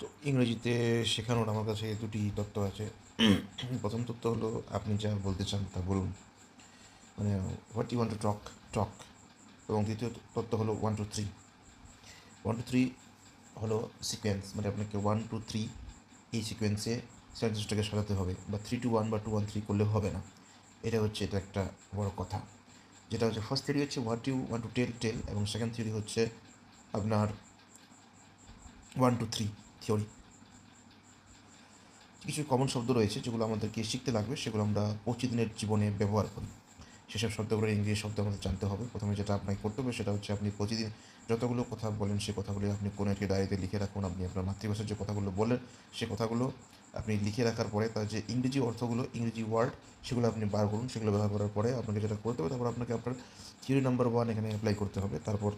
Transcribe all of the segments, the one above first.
তো ইংরেজিতে শেখানোর আমার কাছে দুটি তত্ত্ব আছে। প্রথম তত্ত্ব হলো আপনি যা বলতে চান তা বলুন, মানে what you want to talk talk. এবং দ্বিতীয় তত্ত্ব হলো 1 2 3। 1 2 3 হলো সিকোয়েন্স, মানে আপনাকে 1 2 3 এই সিকোয়েন্সে সেন্টেন্সটাকে সাজাতে হবে, বা 3 2 1 বা 2 1 3 করলেও হবে না। এটা একটা বড় কথা। যেটা হচ্ছে ফার্স্ট থিওরি হচ্ছে what you want to tell tell, এবং সেকেন্ড থিওরি হচ্ছে আপনার 1 2 3 থিওরি। কিছু কমন শব্দ রয়েছে যেগুলো আমাদেরকে শিখতে লাগবে, সেগুলো আমরা প্রতিদিনের জীবনে ব্যবহার করি। সেসব শব্দগুলো ইংরেজি শব্দ আমাদের জানতে হবে। প্রথমে যেটা আপনাকে করতে হবে সেটা হচ্ছে আপনি প্রতিদিন যতগুলো কথা বলেন সে কথাগুলি আপনি কোনো একটি ডায়েরিতে লিখে রাখুন। আপনি আপনার মাতৃভাষার যে কথাগুলো বলেন সে কথাগুলো আপনি লিখে রাখার পরে তার যে ইংরেজি অর্থগুলো, ইংরেজি ওয়ার্ড, সেগুলো আপনি বার করুন। সেগুলো ব্যবহার করার পরে আপনাকে যেটা করতে হবে, তারপর আপনাকে আপনার থিওরি নাম্বার 1 এখানে অ্যাপ্লাই করতে হবে। তারপর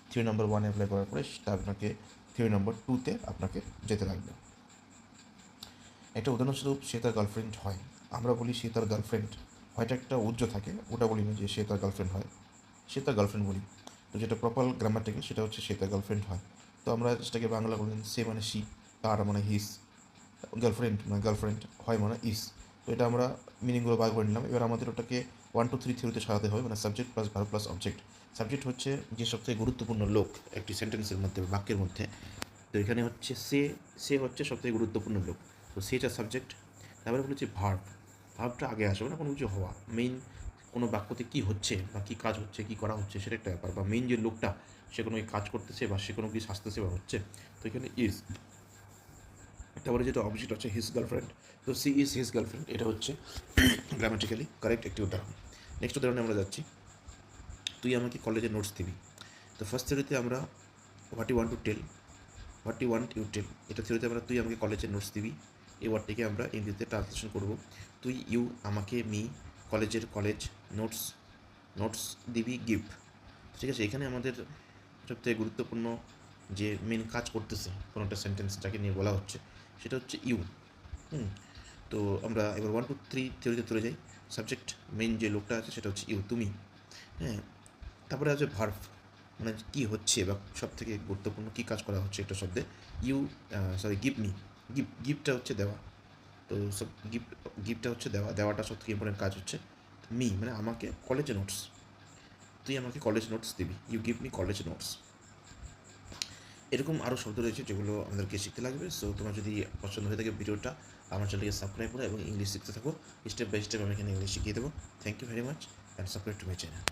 থিওরি নাম্বার 1 অ্যাপ্লাই করার পরে সেটা আপনাকে থিওরি নাম্বার 2-তে আপনাকে যেতে লাগবে। একটা উদাহরণস্বরূপ, সে তার গার্লফ্রেন্ড হয়। আমরা বলি সে তার গার্লফ্রেন্ড, হয়টা একটা উজ্জ্ব থাকে, ওটা বলি না যে সে তার গার্লফ্রেন্ড হয়, সে তার গার্লফ্রেন্ড বলি। তো যেটা প্রপার গ্রামাটিক্যাল সেটা হচ্ছে সে তার গার্লফ্রেন্ড হয়। তো আমরা সেটাকে বাংলা বললেন সে মানে সি, তার মানে হিস, গার্লফ্রেন্ড হয় মানে ইস। তো এটা আমরা মিনিংগুলো বার করে নিলাম। এবার আমাদের ওটাকে 1 2 3 থিওরিতে সাজাতে হবে, মানে subject plus verb plus object. Subject হচ্ছে যে সবথেকে গুরুত্বপূর্ণ লোক একটি সেন্টেন্সের মধ্যে, বাক্যের মধ্যে। তো এখানে হচ্ছে সে হচ্ছে সবথেকে গুরুত্বপূর্ণ লোক। তো সেটা সাবজেক্ট। তারপরে বলেছে ভার্বটা আগে আসবে না, কোনো কিছু হওয়া মেইন, কোনো বাক্যতে কী হচ্ছে বা কী কাজ হচ্ছে, কী করা হচ্ছে সেটা একটা ব্যাপার, বা মেইন যে লোকটা সে কোনো কাজ করতেছে বা সে কোনো কিছু আসতেছে বা হচ্ছে। তো এখানে ইজ। তারপরে যেটা অবজেক্ট হচ্ছে হিজ গার্লফ্রেন্ড। তো সি ইজ হিজ গার্লফ্রেন্ড, এটা হচ্ছে গ্রামাটিক্যালি কারেক্ট একটি উদাহরণ। নেক্সট উদাহরণে আমরা যাচ্ছি, তুই আমাকে কলেজে নোটস দিবি। তো ফার্স্ট থিওরিতে আমরা what you want to tell, what you want you tell, এটা থিওরিতে আমরা তুই আমাকে কলেজে নোটস দিবি, এই ওয়ার্ডটিকে আমরা ইংরেজিতে ট্রান্সলেশন করব। তুই, ইউ, আমাকে, মি, কলেজ, নোটস দিবি, গিভ। ঠিক আছে, এখানে আমাদের সবথেকে গুরুত্বপূর্ণ যে মেন কাজ করতেছে কোনো একটা সেন্টেন্স যাকে নিয়ে বলা হচ্ছে সেটা হচ্ছে ইউ। তো আমরা এবার 1 2 3 থিওরিতে চলে যাই। সাবজেক্ট মেইন যে লোকটা আছে সেটা হচ্ছে ইউ, তুমি। হ্যাঁ, তারপরে আছে ভার্ভ, মানে কী হচ্ছে বা সব থেকে গুরুত্বপূর্ণ কী কাজ করা হচ্ছে একটা শব্দে। ইউ, গিভ মি, গিফটটা হচ্ছে দেওয়া। তো সব গিফটটা হচ্ছে দেওয়াটা সব থেকে ইম্পর্টেন্ট কাজ হচ্ছে। মি মানে আমাকে, কলেজে নোটস, তুই আমাকে কলেজ নোটস দিবি, you give me college notes. এরকম আরও শব্দ রয়েছে যেগুলো আমাদেরকে শিখতে লাগবে। সো তোমার যদি পছন্দ হয়ে থাকে ভিডিওটা, আমার চ্যানেলকে সাবস্ক্রাইব করো এবং ইংলিশ শিখতে থাকো। স্টেপ বাই স্টেপ আমি এখানে ইংলিশ শিখিয়ে দেবো। Thank you very much and subscribe to my channel.